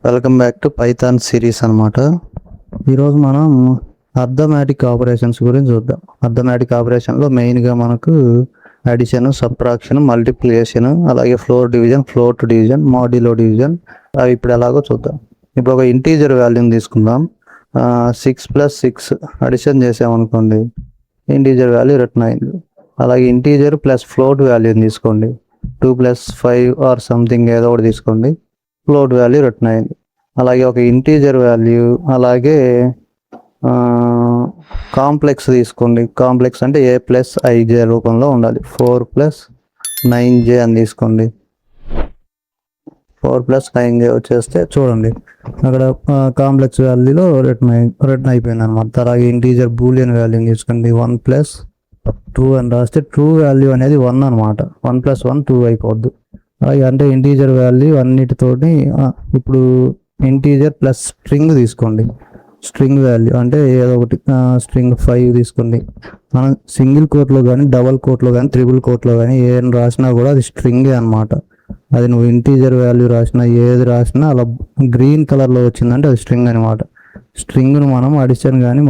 Welcome back to Python series అనమాట. ఈరోజు మనం అర్థమెటిక్ ఆపరేషన్స్ గురించి చూద్దాం. అర్థమెటిక్ ఆపరేషన్లో మెయిన్గా మనకు అడిషన్, సబ్ట్రాక్షన్, మల్టిప్లికేషన్, అలాగే floor division, float division, modulo division అవి ఇప్పుడు ఎలాగో చూద్దాం. ఇప్పుడు ఒక ఇంటీజర్ వాల్యూని తీసుకుందాం. 6+6 అడిషన్ చేసామనుకోండి, ఇంటీజర్ వాల్యూ రిటర్న్ అయింది. అలాగే ఇంటీజర్ ప్లస్ ఫ్లోట్ వాల్యూని తీసుకోండి, 2+5 ఆర్ సంథింగ్ ఏదో ఒకటి తీసుకోండి, ఫ్లోట్ వాల్యూ రిటర్న్ అయింది. అలాగే ఒక ఇంటీజర్ వాల్యూ, అలాగే కాంప్లెక్స్ తీసుకోండి. కాంప్లెక్స్ అంటే a+ij రూపంలో ఉండాలి. 4+9j అని తీసుకోండి. 4+9j వచ్చేస్తే చూడండి అక్కడ కాంప్లెక్స్ వాల్యూలో రిటర్న్ అయిపోయింది అనమాట. అలాగే ఇంటీజర్ బూలియన్ వాల్యూని తీసుకోండి. 1+2 అని రాస్తే ట్రూ వాల్యూ అనేది 1 అనమాట. 1+1 2 అయిపోద్ది. అలాగే అంటే ఇంటీజర్ వాల్యూ అన్నిటితోటి ఇప్పుడు ఇంటీజర్ ప్లస్ స్ట్రింగ్ తీసుకోండి. స్ట్రింగ్ వాల్యూ అంటే ఏదో ఒకటి స్ట్రింగ్ 5 తీసుకోండి. మనం సింగిల్ కోట్లో కానీ, డబల్ కోట్లో కానీ, త్రిబుల్ కోట్లో కానీ ఏం రాసినా కూడా అది స్ట్రింగే అనమాట. అది నువ్వు ఇంటీజర్ వాల్యూ రాసినా, ఏది రాసినా అలా గ్రీన్ కలర్లో వచ్చిందంటే అది స్ట్రింగ్ అనమాట. స్ట్రింగ్ను మనం అడిషన్ కానీ,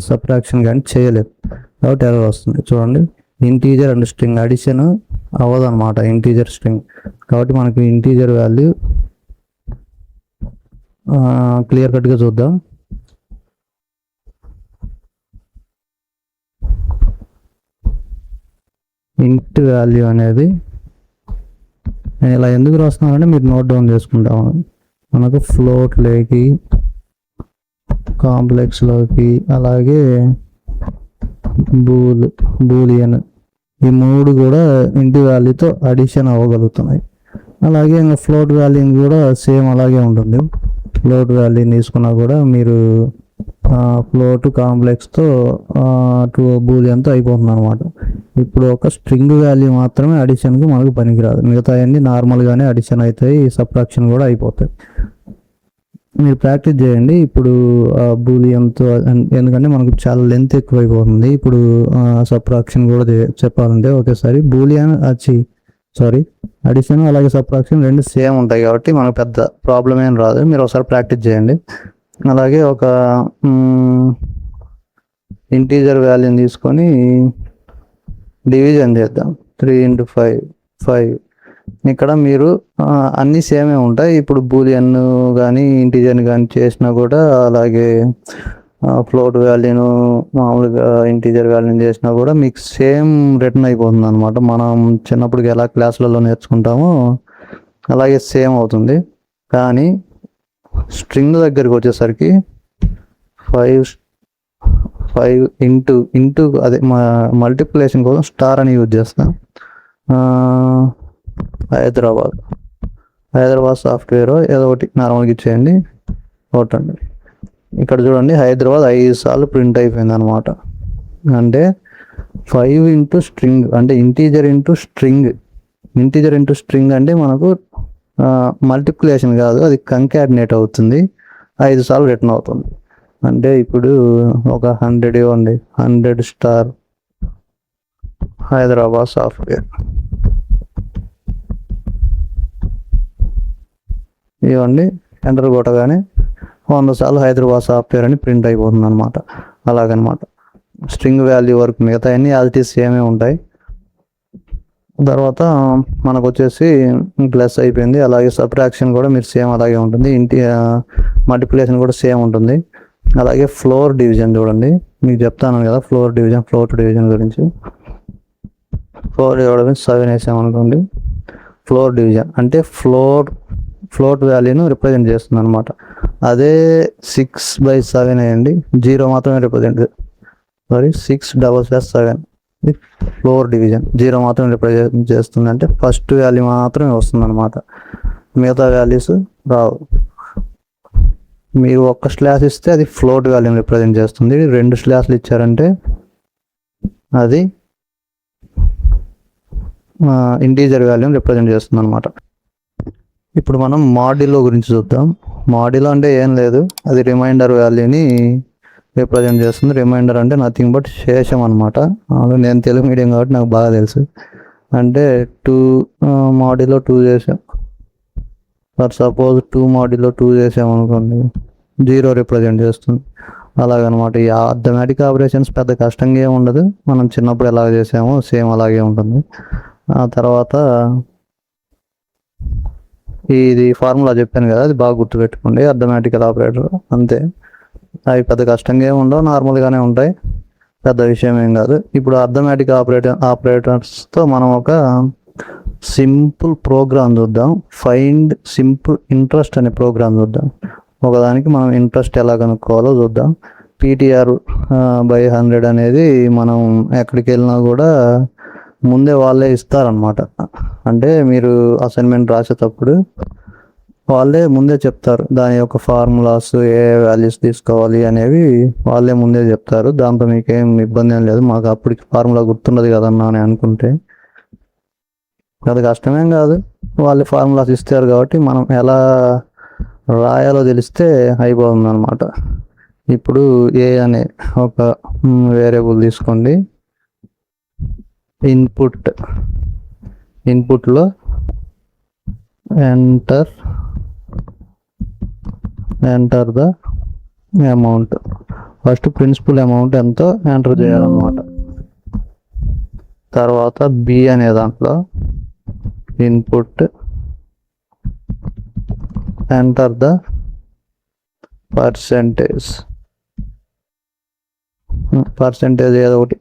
సబ్ట్రాక్షన్ కానీ చేయలేదు కాబట్టి ఎర్రర్ వస్తుంది. చూడండి, ఇంటీజర్ అండ్ స్ట్రింగ్ అడిషన్ అవ్వదు అనమాట, ఇంటీజర్ స్ట్రింగ్. కాబట్టి మనకి ఇంటీజర్ వాల్యూ క్లియర్ కట్గా చూద్దాం. ఇంట్ వాల్యూ అనేది నేను ఇలా ఎందుకు రాస్తున్నానంటే మీరు నోట్ డౌన్ చేసుకుంటాము. మనకు ఫ్లోట్లోకి, కాంప్లెక్స్లోకి, అలాగే బూలియన్ ఈ మూడు కూడా ఇంటి వాల్యూతో అడిషన్ అవ్వగలుగుతున్నాయి. అలాగే ఇంకా ఫ్లోట్ వాల్యూ కూడా సేమ్ అలాగే ఉంటుంది. ఫ్లోట్ వాల్యూని తీసుకున్నా కూడా మీరు ఫ్లోట్ కాంప్లెక్స్తో బూలియన్తో అయిపోతుంది అనమాట. ఇప్పుడు ఒక స్ట్రింగ్ వాల్యూ మాత్రమే అడిషన్కి మనకు పనికిరాదు. మిగతా అన్ని నార్మల్గానే అడిషన్ అవుతాయి, సబ్ట్రాక్షన్ కూడా అయిపోతాయి. మీరు ప్రాక్టీస్ చేయండి ఇప్పుడు బూలియన్తో, ఎందుకంటే మనకు చాలా లెంత్ ఎక్కువైపోతుంది. ఇప్పుడు సబ్ట్రాక్షన్ కూడా చెప్పాలంటే ఒకేసారి బూలియన్ అడిషన్ అలాగే సబ్ట్రాక్షన్ రెండు సేమ్ ఉంటాయి కాబట్టి మనకు పెద్ద ప్రాబ్లం ఏం రాదు. మీరు ఒకసారి ప్రాక్టీస్ చేయండి. అలాగే ఒక ఇంటీజర్ వాల్యూని తీసుకొని డివిజన్ చేద్దాం. 3 × 5. ఇక్కడ మీరు అన్నీ సేమే ఉంటాయి. ఇప్పుడు బూలియన్ కానీ ఇంటీజర్ని కానీ చేసినా కూడా, అలాగే ఫ్లోట్ వాల్యూను మామూలుగా ఇంటీజర్ వాల్యూని చేసినా కూడా మీకు సేమ్ రిటర్న్ అయిపోతుంది అనమాట. మనం చిన్నప్పటికి ఎలా క్లాసులలో నేర్చుకుంటామో అలాగే సేమ్ అవుతుంది. కానీ స్ట్రింగ్ దగ్గరికి వచ్చేసరికి 5 ఇంటూ అదే మల్టిప్లికేషన్ కోసం స్టార్ అని యూజ్ చేస్తాం. హైదరాబాద్ సాఫ్ట్వేర్ ఏదో ఒకటి నార్మల్గా ఇచ్చేయండి, కొట్టండి. ఇక్కడ చూడండి, హైదరాబాద్ 5 సార్లు ప్రింట్ అయిపోయింది అనమాట. అంటే 5 ఇంటూ స్ట్రింగ్ అంటే ఇంటీజర్ ఇంటూ స్ట్రింగ్ అంటే మనకు మల్టిప్లికేషన్ కాదు, అది కంకాటినేట్ అవుతుంది. 5 సార్లు రిటర్న్ అవుతుంది. అంటే ఇప్పుడు ఒక 100 ఇవ్వండి, 100 స్టార్ హైదరాబాద్ సాఫ్ట్వేర్ ఇవ్వండి. ఎంటర్ కొట్టగానే 100 సార్లు హైదరాబాద్ సాఫ్ట్వేర్ అని ప్రింట్ అయిపోతుంది అనమాట. అలాగనమాట స్ట్రింగ్ వాల్యూ వరకు మిగతా అన్ని యాజిటీస్ సేమే ఉంటాయి. తర్వాత మనకు వచ్చేసి ప్లస్ అయిపోయింది. అలాగే సబ్ట్రాక్షన్ కూడా మీరు సేమ్ అలాగే ఉంటుంది. మల్టిప్లికేషన్ కూడా సేమ్ ఉంటుంది. అలాగే ఫ్లోర్ డివిజన్ చూడండి, మీకు చెప్తాను కదా ఫ్లోట్ డివిజన్ గురించి. 4/7 వేసామనుకోండి, ఫ్లోర్ డివిజన్ అంటే ఫ్లోట్ వాల్యూను రిప్రజెంట్ చేస్తుంది అనమాట. అదే 6/7 అయ్యండి, 0 మాత్రమే రిప్రజెంట్ 6+7 ఫ్లోర్ డివిజన్ 0 మాత్రం రిప్రజెంట్ చేస్తుంది. అంటే ఫస్ట్ వాల్యూ మాత్రమే వస్తుంది అనమాట, మిగతా వాల్యూస్ రావు. మీరు ఒక్క స్లాష్ ఇస్తే అది ఫ్లోట్ వాల్యూని రిప్రజెంట్ చేస్తుంది. 2 స్లాష్లు ఇచ్చారంటే అది ఇంటీజర్ వాల్యూని రిప్రజెంట్ చేస్తుంది అనమాట. ఇప్పుడు మనం మాడ్యులో గురించి చూద్దాం. మాడ్యులో అంటే ఏం లేదు, అది రిమైండర్ వాల్యూని రిప్రజెంట్ చేస్తుంది. రిమైండర్ అంటే నథింగ్ బట్ శేషం అనమాట. నేను తెలుగు మీడియం కాబట్టి నాకు బాగా తెలుసు. అంటే 2 మాడ్యులో 2 చేసాం. ఫర్ సపోజ్ 2 మాడ్యూల్లో 2 చేసామనుకోండి, 0 రిప్రజెంట్ చేస్తుంది. అలాగనమాట. ఈ అర్థమెటిక్ ఆపరేషన్స్ పెద్ద కష్టంగా ఏమి ఉండదు. మనం చిన్నప్పుడు ఎలా చేసామో సేమ్ అలాగే ఉంటుంది. ఆ తర్వాత ఇది ఫార్ములా చెప్పాను కదా, అది బాగా గుర్తుపెట్టుకోండి. అర్థమెటికల్ ఆపరేటర్ అంతే. అవి పెద్ద కష్టంగా ఏమి ఉండవు, నార్మల్గానే ఉంటాయి, పెద్ద విషయం ఏం కాదు. ఇప్పుడు అర్థమెటిక్ ఆపరేటర్స్తో మనం ఒక సింపుల్ ప్రోగ్రామ్ చూద్దాం. ఫైండ్ సింపుల్ ఇంట్రెస్ట్ అనే ప్రోగ్రామ్ చూద్దాం. ఒకదానికి మనం ఇంట్రెస్ట్ ఎలా కనుక్కోవాలో చూద్దాం. PTR by 100 అనేది మనం ఎక్కడికి వెళ్ళినా కూడా ముందే వాళ్ళే ఇస్తారనమాట. అంటే మీరు అసైన్మెంట్ రాసేటప్పుడు వాళ్ళే ముందే చెప్తారు, దాని యొక్క ఫార్ములాస్, ఏ వాల్యూస్ తీసుకోవాలి అనేవి వాళ్ళే ముందే చెప్తారు. దాంతో మీకేం ఇబ్బంది ఏం లేదు. మాకు అప్పటికి ఫార్ములా గుర్తుండదు కదన్నా అని అనుకుంటే అది కష్టమేం కాదు. వాళ్ళే ఫార్ములాస్ ఇస్తారు కాబట్టి మనం ఎలా రాయాలో తెలిస్తే అయిపోతుంది అనమాట. ఇప్పుడు ఏ అనే ఒక వేరియబుల్ తీసుకోండి. ఇన్పుట్లో enter the amount. First principal amount ఎంతో ఎంటర్ చేయాలన్నమాట. తర్వాత బి అనే దాంట్లో ఇన్పుట్ ఎంటర్ ద పర్సెంటేజ్ ఏదో ఒకటి.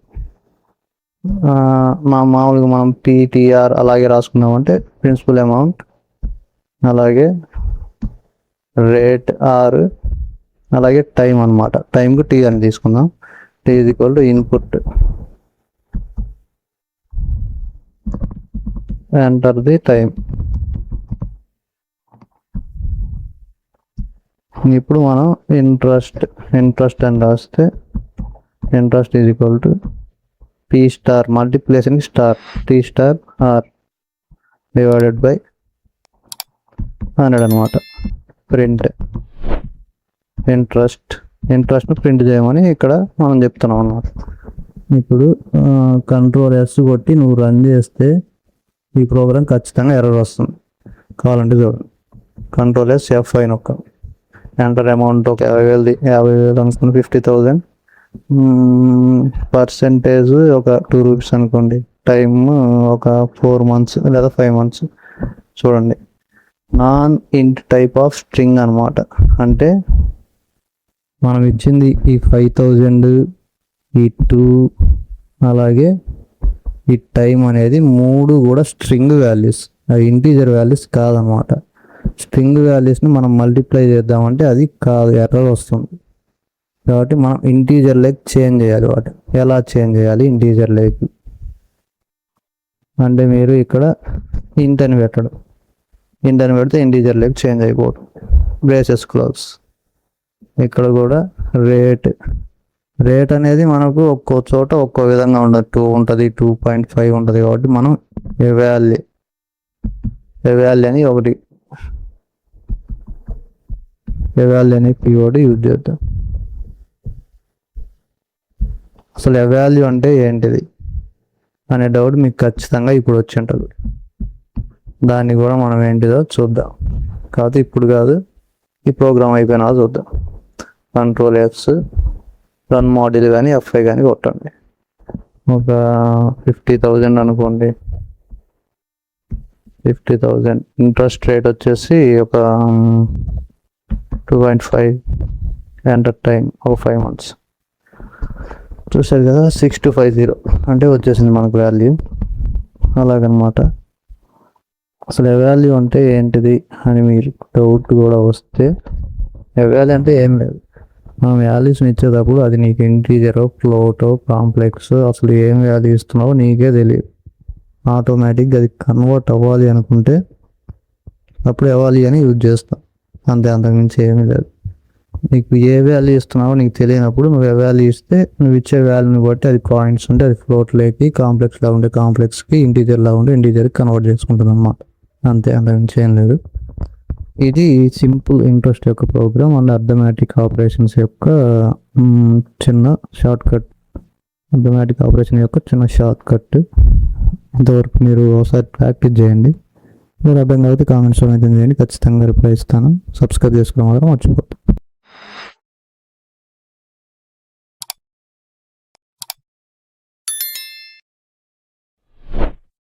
మామూలుగా మనం PTR అలాగే రాసుకున్నామంటే ప్రిన్సిపల్ అమౌంట్, అలాగే రేట్ R, అలాగే టైం అనమాట. టైంకు T అని తీసుకుందాం. T = input enter the time. ఇప్పుడు మనం ఇంట్రెస్ట్ అని రాస్తే interest = P star multiplication star T star R divided by 100 అనమాట. ప్రింట్ ఇంట్రెస్ట్ను ప్రింట్ చేయమని ఇక్కడ మనం చెప్తున్నాం అన్నమాట. ఇప్పుడు Ctrl+S కొట్టి నువ్వు రన్ చేస్తే ఈ ప్రోగ్రామ్ ఖచ్చితంగా ఎర్రర్ వస్తుంది. కావాలంటే చూడండి. Ctrl+S F5 నొక్కండి. ఎంటర్ అమౌంట్ ఒక 50,000 అనుకోండి, 50,000. పర్సెంటేజ్ ఒక 2 రూపీస్ అనుకోండి. టైమ్ ఒక 4 months లేదా 5 months. చూడండి, నాన్ ఇంట్ టైప్ ఆఫ్ స్ట్రింగ్ అనమాట. అంటే మనం ఇచ్చింది ఈ 5,000, ఈ 2, అలాగే ఈ టైం అనేది 3 కూడా స్ట్రింగ్ వాల్యూస్, అవి ఇంటీజర్ వాల్యూస్ కాదనమాట. స్ట్రింగ్ వాల్యూస్ని మనం మల్టిప్లై చేద్దామంటే అది కాదు, ఎర్రర్ వస్తుంది. కాబట్టి మనం ఇంటీజర్ లైక్ చేంజ్ చేయాలి. వాటి ఎలా చేంజ్ చేయాలి ఇంటీజర్ లైక్ అంటే మీరు ఇక్కడ ఇంట్ అని పెడితే ఇంటీజర్ లైక్ చేంజ్ అయిపోతుంది. Braces close. ఇక్కడ కూడా రేట్ అనేది మనకు ఒక్కో చోట ఒక్కో విధంగా ఉండదు. 2 ఉంటుంది, 2.5 ఉంటుంది. కాబట్టి మనం ఎవాల్యూ అని ఒకటి కీవర్డ్ యూజ్ చేద్దాం. అసలు ఎవాల్యూ అంటే ఏంటిది అనే డౌట్ మీకు ఖచ్చితంగా ఇప్పుడు వచ్చి ఉంటుంది. దాన్ని కూడా మనం ఏంటిదో చూద్దాం. కాకపోతే ఇప్పుడు కాదు, ఈ ప్రోగ్రామ్ అయిపోయినా చూద్దాం. Ctrl+X రన్ మాడ్యూల్ కానీ F5 కానీ కొట్టండి. ఒక 50,000 అనుకోండి. 50,000 ఇంట్రెస్ట్ రేట్ వచ్చేసి ఒక 2.5. ఎంటర్ టైం ఒక 5 months. చూసారు కదా, 6250 అంటే వచ్చేసింది మనకు వాల్యూ. అలాగనమాట. అసలు వాల్యూ అంటే ఏంటిది అని మీరు డౌట్ కూడా వస్తే, వాల్యూ అంటే ఏం లేదు. మనం వాల్యూస్ని ఇచ్చేటప్పుడు అది నీకు ఇంటీజరో, ఫ్లోటో, కాంప్లెక్స్, అసలు ఏం వాల్యూ ఇస్తున్నావో నీకే తెలియదు. ఆటోమేటిక్గా అది కన్వర్ట్ అవ్వాలి అనుకుంటే అప్పుడు వాల్యూ అని యూజ్ చేస్తాం. అంతకుమించి ఏమీ లేదు. నీకు ఏ వాల్యూ ఇస్తున్నావో నీకు తెలియనప్పుడు నువ్వు ఏ వాల్యూ ఇస్తే నువ్వు ఇచ్చే వాల్యూని బట్టి అది కాయిన్స్ ఉంటే అది ఫ్లోట్లోకి, కాంప్లెక్స్లా ఉంటే కాంప్లెక్స్కి, ఇంటీజర్లా ఉంటే ఇంటీజర్కి కన్వర్ట్ చేసుకుంటుంది అన్నమాట. అంతకుమించి ఏం లేదు. ఇది సింపుల్ ఇంట్రెస్ట్ యొక్క ప్రోగ్రామ్ అండ్ అర్థమెటిక్ ఆపరేషన్స్ యొక్క చిన్న షార్ట్ కట్. అర్థమెటిక్ ఆపరేషన్ యొక్క చిన్న షార్ట్ కట్. ఇంతవరకు మీరు ఒకసారి ప్రాక్టీస్ చేయండి. మీరు అర్థం కాబట్టి కామెంట్స్ అయితే చేయండి, ఖచ్చితంగా రిప్లై ఇస్తాను. సబ్స్క్రైబ్ చేసుకోవడం మాత్రం మర్చిపోతాను.